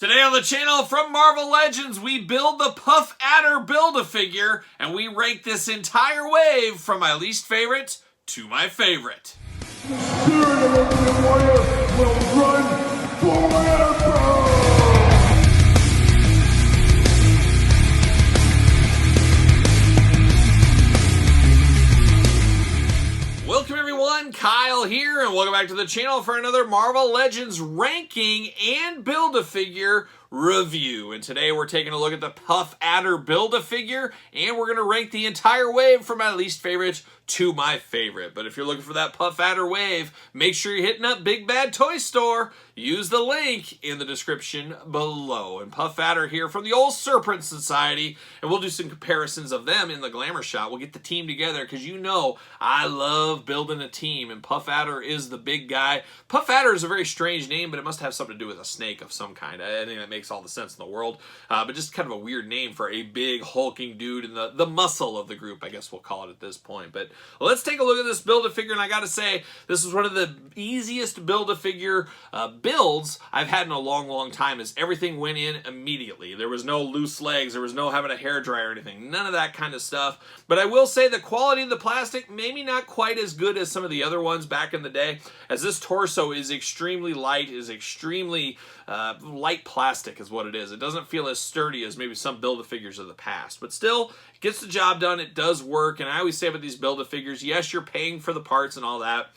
Today on the channel from Marvel Legends, we build the Puff Adder Build-A-Figure, and we rank this entire wave from my least favorite to my favorite. The spirit of the warrior will run forever! Welcome everyone, Kyle here, and welcome back to the channel for another Marvel Legends ranking and Build-A-Figure review. And today we're taking a look at the Puff Adder Build-A-Figure, and we're going to rank the entire wave from my least favorite to my favorite. But if you're looking for that Puff Adder wave, make sure you're hitting up Big Bad Toy Store. Use the link in the description below. And Puff Adder here from the old Serpent Society, and we'll do some comparisons of them in the Glamour shot. We'll get the team together because you know I love building a team, and Puff Adder is the big guy. Puff Adder is a very strange name, but it must have something to do with a snake of some kind. I think that makes all the sense in the world, but just kind of a weird name for a big hulking dude and the muscle of the group, I guess we'll call it at this point. But let's take a look at this Build-A-Figure, and I gotta say, this is one of the easiest Build-A-Figure builds I've had in a long time, as everything went in immediately. There was no loose legs, there was no having a hairdryer or anything, none of that kind of stuff. But I will say the quality of the plastic, maybe not quite as good as some of the other ones back in the day, as this torso is extremely light, is extremely light plastic is what it is. It doesn't feel as sturdy as maybe some Build-A-Figures of the past, but still, it gets the job done, it does work. And I always say about these Build-A-Figures, yes, you're paying for the parts and all that,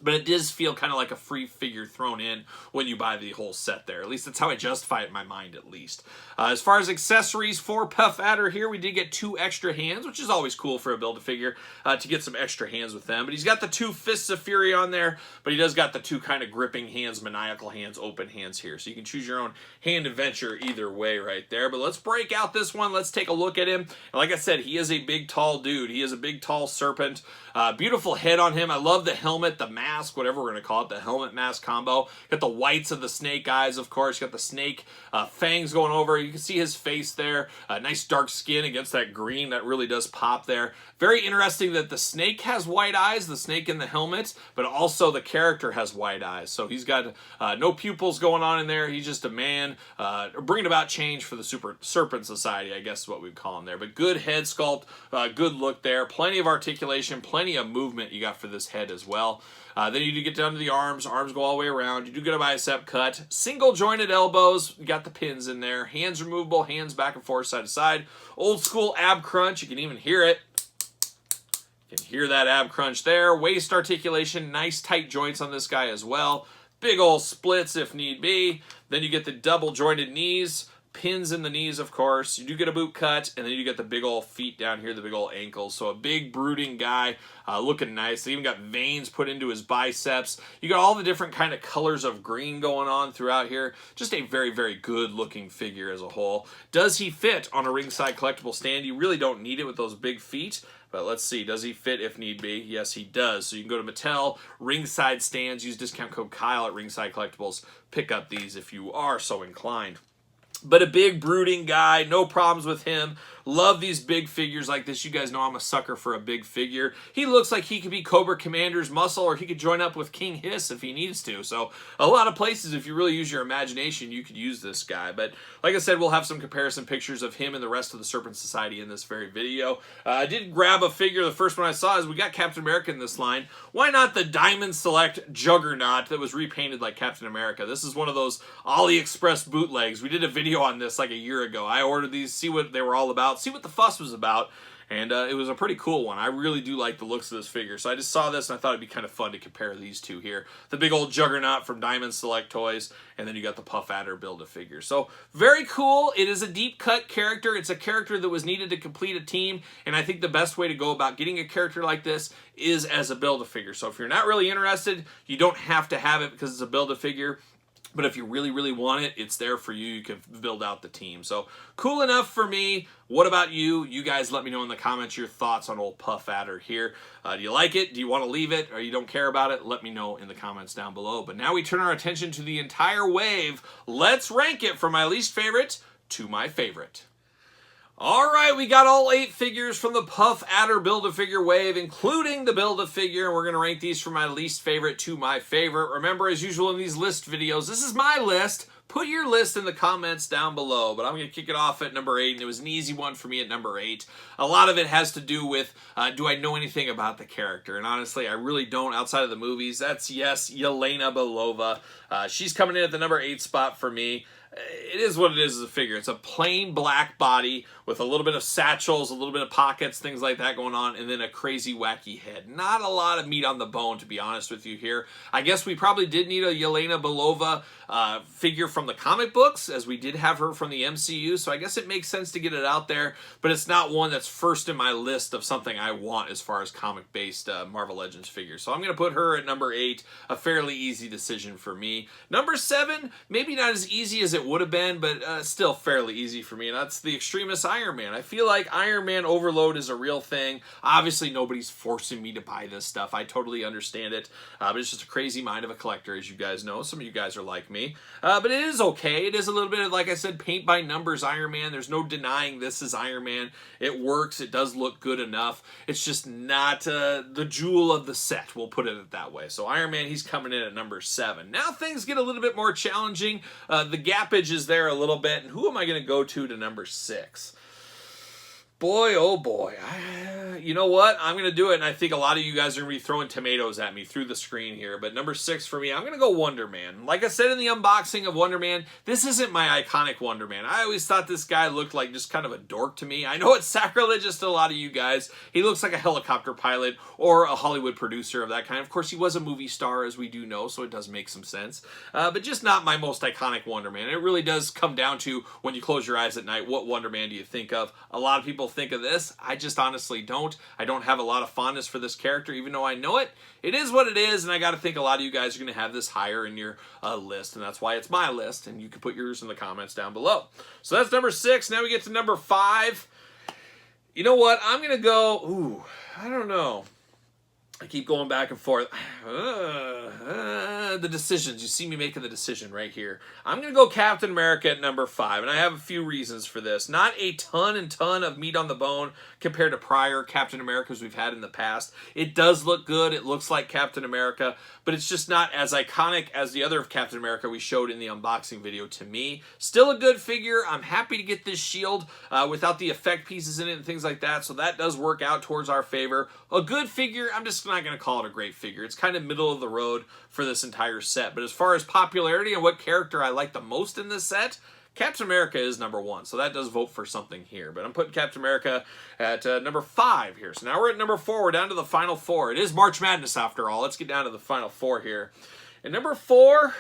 but it does feel kind of like a free figure thrown in when you buy the whole set there. At least that's how I justify it in my mind, at least. As far as accessories for Puff Adder here, we did get 2 extra hands, which is always cool for a Build-A-Figure to get some extra hands with them. But he's got the 2 Fists of Fury on there, but he does got the 2 kind of gripping hands, maniacal hands, open hands here. So you can choose your own hand adventure either way right there. But let's break out this one. Let's take a look at him. And like I said, he is a big, tall dude. He is a big, tall serpent. Beautiful head on him. I love the helmet, the mask, whatever we're going to call it, the helmet mask combo. Got the whites of the snake eyes, of course. Got the snake fangs going over. You can see his face there. Nice dark skin against that green. That really does pop there. Very interesting that the snake has white eyes, the snake in the helmet, but also the character has white eyes. So he's got no pupils going on in there. He's just a man bringing about change for the Serpent Society, I guess is what we'd call him there. But good head sculpt, good look there. Plenty of articulation, plenty of movement you got for this head as well. Then you do get down to the arms. Arms go all the way around. You do get a bicep cut. Single jointed elbows. You got the pins in there. Hands removable. Hands back and forth, side to side. Old school ab crunch. You can even hear it. You can hear that ab crunch there. Waist articulation. Nice tight joints on this guy as well. Big old splits if need be. Then you get the double jointed knees. Pins in the knees, of course. You do get a boot cut, and then you get the big old feet down here, the big old ankles. So a big brooding guy, looking nice. They even got veins put into his biceps. You got all the different kind of colors of green going on throughout here. Just a very, very good looking figure as a whole. Does he fit on a ringside collectible stand? You really don't need it with those big feet. But let's see, does he fit if need be? Yes, he does. So you can go to Mattel, ringside stands, use discount code Kyle at Ringside Collectibles. Pick up these if you are so inclined. But a big brooding guy, no problems with him. Love these big figures like this. You guys know I'm a sucker for a big figure. He looks like he could be Cobra Commander's muscle, or he could join up with King Hiss if he needs to. So a lot of places, if you really use your imagination, you could use this guy. But like I said, we'll have some comparison pictures of him and the rest of the Serpent Society in this very video. I did grab a figure. The first one I saw is we got Captain America in this line. Why not the Diamond Select Juggernaut that was repainted like Captain America? This is one of those AliExpress bootlegs. We did a video on this like a year ago. I ordered these, see what they were all about, see what the fuss was about, and it was a pretty cool one. I really do like the looks of this figure, so I just saw this and I thought it'd be kind of fun to compare these two here. The big old Juggernaut from Diamond Select Toys, and then you got the Puff Adder Build-A-Figure. So very cool. It is a deep cut character. It's a character that was needed to complete a team, and I think the best way to go about getting a character like this is as a Build-A-Figure. So if you're not really interested, you don't have to have it because it's a Build-A-Figure. But if you really, really want it, it's there for you. You can build out the team. So cool enough for me. What about you? You guys let me know in the comments your thoughts on old Puff Adder here. Do you like it? Do you want to leave it? Or you don't care about it? Let me know in the comments down below. But now we turn our attention to the entire wave. Let's rank it from my least favorite to my favorite. Alright, we got all 8 figures from the Puff Adder Build-A-Figure wave, including the Build-A-Figure, and we're going to rank these from my least favorite to my favorite. Remember, as usual in these list videos, this is my list. Put your list in the comments down below, but I'm going to kick it off at number 8, and it was an easy one for me at number 8. A lot of it has to do with, do I know anything about the character? And honestly, I really don't outside of the movies. That's, yes, Yelena Belova. She's coming in at the number 8 spot for me. It is what it is as a figure. It's a plain black body with a little bit of satchels, a little bit of pockets, things like that going on, and then a crazy wacky head. Not a lot of meat on the bone, to be honest with you here. I guess we probably did need a Yelena Belova figure from the comic books, as we did have her from the MCU, so I guess it makes sense to get it out there, but it's not one that's first in my list of something I want as far as comic-based Marvel Legends figures. So I'm going to put her at number 8, a fairly easy decision for me. Number 7, maybe not as easy as it would have been, but still fairly easy for me, and that's the Extremis Iron Man. I feel like Iron Man overload is a real thing. Obviously, nobody's forcing me to buy this stuff. I totally understand it, but it's just a crazy mind of a collector, as you guys know. Some of you guys are like me, but it is okay. It is a little bit of, like I said, paint by numbers Iron Man. There's no denying this is Iron Man. It works. It does look good enough. It's just not the jewel of the set, we'll put it that way. So Iron Man, he's coming in at number 7. Now things get a little bit more challenging. The gapage is there a little bit, and who am I going to go to number 6? Boy, oh boy. You know what? I'm going to do it, and I think a lot of you guys are going to be throwing tomatoes at me through the screen here, but number 6 for me, I'm going to go Wonder Man. Like I said in the unboxing of Wonder Man, this isn't my iconic Wonder Man. I always thought this guy looked like just kind of a dork to me. I know it's sacrilegious to a lot of you guys. He looks like a helicopter pilot or a Hollywood producer of that kind. Of course, he was a movie star, as we do know, so it does make some sense, but just not my most iconic Wonder Man. It really does come down to, when you close your eyes at night, what Wonder Man do you think of? A lot of people think of this. I just honestly don't. I don't have a lot of fondness for this character, even though I know it. It is what it is, and I got to think a lot of you guys are going to have this higher in your list, and that's why it's my list, and you can put yours in the comments down below. So that's number 6. Now we get to number 5. You know what? I'm going to go, I don't know. I keep going back and forth. The decisions. You see me making the decision right here. I'm going to go Captain America at number 5, and I have a few reasons for this. Not a ton of meat on the bone compared to prior Captain Americas we've had in the past. It does look good. It looks like Captain America, but it's just not as iconic as the other Captain America we showed in the unboxing video to me. Still a good figure. I'm happy to get this shield without the effect pieces in it and things like that, so that does work out towards our favor. A good figure. I'm just not going to call it a great figure. It's kind of middle of the road for this entire set. But as far as popularity and what character I like the most in this set, Captain America is number 1. So that does vote for something here. But I'm putting Captain America at number 5 here. So now we're at number 4. We're down to the final 4. It is March Madness after all. Let's get down to the final 4 here. And number 4...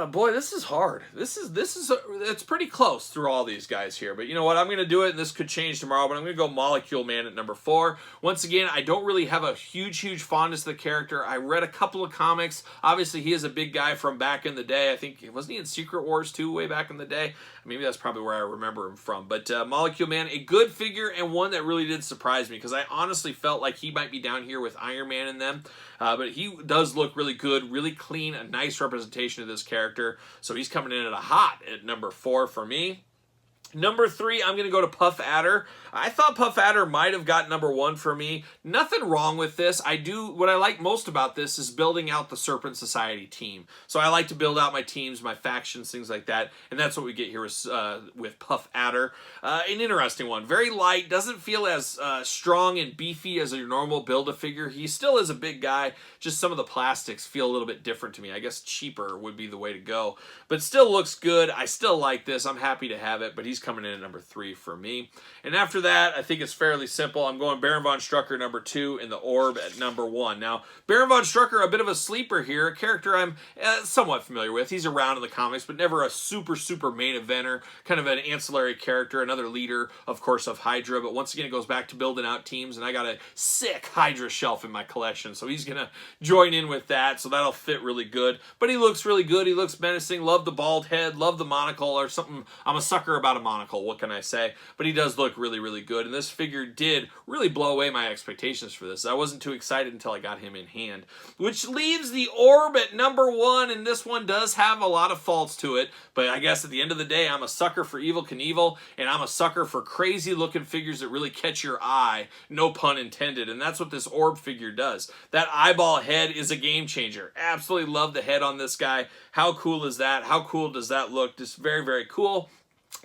boy, this is hard. It's pretty close through all these guys here. But you know what? I'm going to do it, and this could change tomorrow, but I'm going to go Molecule Man at number 4. Once again, I don't really have a huge fondness to the character. I read a couple of comics. Obviously, he is a big guy from back in the day. I think, wasn't he in Secret Wars 2 way back in the day? Maybe that's probably where I remember him from. But Molecule Man, a good figure, and one that really did surprise me, because I honestly felt like he might be down here with Iron Man in them. But he does look really good, really clean, a nice representation of this character. So he's coming in at number 4 for me. Number 3, I'm going to go to Puff Adder. I thought Puff Adder might have got number 1 for me. Nothing wrong with this. What I like most about this is building out the Serpent Society team. So I like to build out my teams, my factions, things like that. And that's what we get here with Puff Adder. An interesting one. Very light. Doesn't feel as strong and beefy as a normal Build-A-Figure. He still is a big guy. Just some of the plastics feel a little bit different to me. I guess cheaper would be the way to go. But still looks good. I still like this. I'm happy to have it. But he's coming in at number 3 for me. And after that, I think it's fairly simple. I'm going Baron von Strucker number 2 and the Orb at number 1. Now, Baron von Strucker, a bit of a sleeper here, a character I'm somewhat familiar with. He's around in the comics, but never a super main eventer, kind of an ancillary character, another leader, of course, of Hydra. But once again, it goes back to building out teams, and I got a sick Hydra shelf in my collection, so he's going to join in with that, so that'll fit really good. But he looks really good. He looks menacing. Love the bald head. Love the monocle or something. I'm a sucker about a monocle, what can I say? But he does look really, really good, and this figure did really blow away my expectations for this. I wasn't too excited until I got him in hand, which leaves the Orb at number 1, and this one does have a lot of faults to it, but I guess at the end of the day, I'm a sucker for Evel Knievel, and I'm a sucker for crazy-looking figures that really catch your eye, no pun intended, and that's what this Orb figure does. That eyeball head is a game changer. Absolutely love the head on this guy. How cool is that? How cool does that look? Just very, very cool.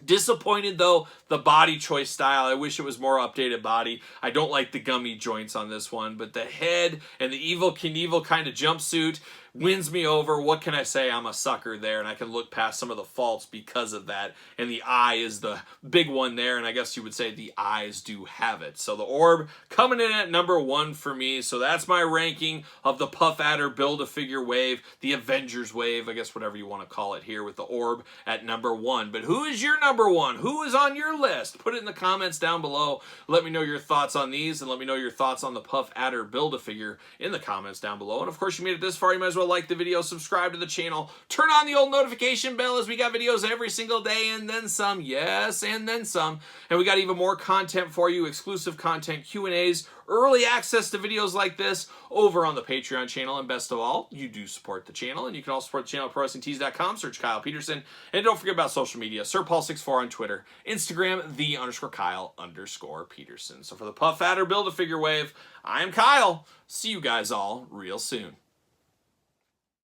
Disappointed though, the body choice style. I wish it was more updated body. I don't like the gummy joints on this one, but the head and the Evel Knievel kind of jumpsuit wins me over. What can I say? I'm a sucker there, and I can look past some of the faults because of that. And the eye is the big one there, and I guess you would say the eyes do have it. So the Orb coming in at number 1 for me. So that's my ranking of the Puff Adder Build-A-Figure wave, the Avengers wave, I guess whatever you want to call it here, with the Orb at number 1. But who is your number 1? Who is on your list? Put it in the comments down below. Let me know your thoughts on these, and let me know your thoughts on the Puff Adder Build-A-Figure in the comments down below. And of course, you made it this far, you might as well like the video, subscribe to the channel, turn on the old notification bell, as we got videos every single day and then some. Yes, and then some. And we got even more content for you, exclusive content, Q&As, early access to videos like this over on the Patreon channel. And best of all, you do support the channel, and you can also support the channel at ProWrestlingTees.com. Search Kyle Peterson, and don't forget about social media. SirPaul64 on Twitter, Instagram, _Kyle_Peterson. So for the Puff Adder Build-A-Figure wave, I am Kyle. See you guys all real soon.